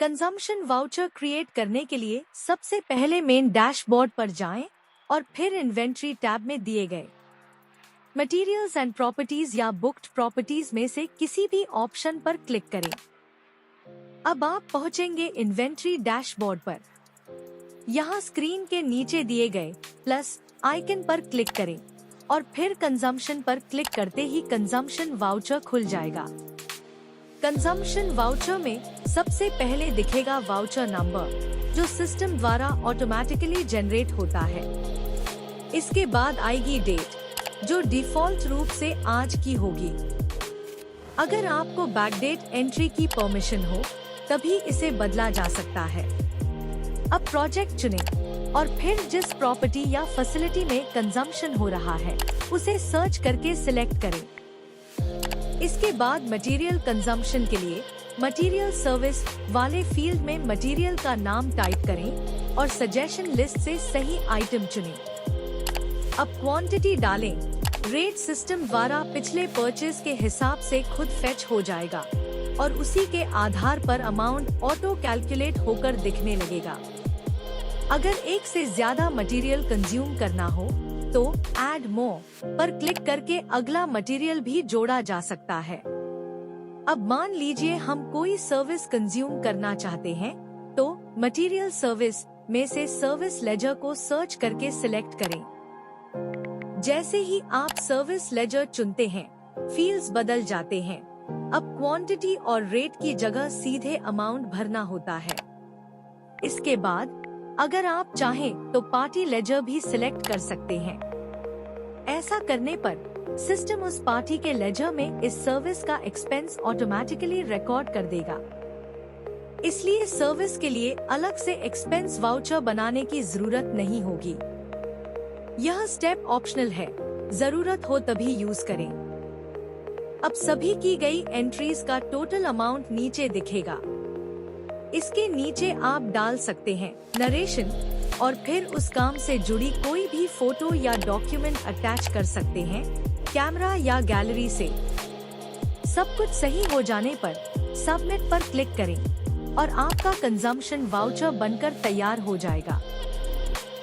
Consumption voucher create करने के लिए सबसे पहले मेन डैशबोर्ड पर जाएं और फिर इन्वेंट्री टैब में दिए गए मटेरियल्स एंड प्रॉपर्टीज या बुक्ड प्रॉपर्टीज में से किसी भी ऑप्शन पर क्लिक करें। अब आप पहुंचेंगे इन्वेंट्री डैशबोर्ड पर। यहाँ स्क्रीन के नीचे दिए गए प्लस आइकन पर क्लिक करें और फिर कंजम्पशन पर क्लिक करते ही कंजम्पशन वाउचर खुल जाएगा। कंजम्पशन वाउचर में सबसे पहले दिखेगा वाउचर नंबर, जो सिस्टम द्वारा ऑटोमेटिकली जनरेट होता है। इसके बाद आएगी डेट, जो डिफॉल्ट रूप से आज की होगी। अगर आपको बैकडेट एंट्री की परमिशन हो तभी इसे बदला जा सकता है। अब प्रोजेक्ट चुनें और फिर जिस प्रॉपर्टी या फैसिलिटी में कंजम्पशन हो रहा है उसे सर्च करके सिलेक्ट करें। इसके बाद मटेरियल कंजम्पशन के लिए मटेरियल सर्विस वाले फील्ड में मटेरियल का नाम टाइप करें और सजेशन लिस्ट से सही आइटम चुनें। अब क्वांटिटी डालें। रेट सिस्टम द्वारा पिछले परचेज के हिसाब से खुद फेच हो जाएगा और उसी के आधार पर अमाउंट ऑटो कैलकुलेट होकर दिखने लगेगा। अगर एक से ज्यादा मटेरियल कंज्यूम करना हो तो ऐड मोर पर क्लिक करके अगला मटेरियल भी जोड़ा जा सकता है। अब मान लीजिए हम कोई सर्विस कंज्यूम करना चाहते हैं तो मटेरियल सर्विस में से सर्विस लेजर को सर्च करके सिलेक्ट करें। जैसे ही आप सर्विस लेजर चुनते हैं फील्ड्स बदल जाते हैं। अब क्वांटिटी और रेट की जगह सीधे अमाउंट भरना होता है। इसके बाद अगर आप चाहें तो पार्टी लेजर भी सिलेक्ट कर सकते हैं। ऐसा करने पर सिस्टम उस पार्टी के लेजर में इस सर्विस का एक्सपेंस ऑटोमेटिकली रिकॉर्ड कर देगा। इसलिए सर्विस के लिए अलग से एक्सपेंस वाउचर बनाने की जरूरत नहीं होगी। यह स्टेप ऑप्शनल है, जरूरत हो तभी यूज करें। अब सभी की गई एंट्रीज का टोटल अमाउंट नीचे दिखेगा। इसके नीचे आप डाल सकते हैं नरेशन और फिर उस काम से जुड़ी कोई भी फोटो या डॉक्यूमेंट अटैच कर सकते हैं कैमरा या गैलरी से। सब कुछ सही हो जाने पर सबमिट पर क्लिक करें और आपका कंजम्पशन वाउचर बनकर तैयार हो जाएगा।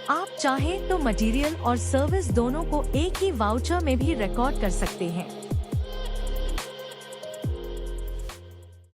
आप चाहें तो मटेरियल और सर्विस दोनों को एक ही वाउचर में भी रिकॉर्ड कर सकते हैं।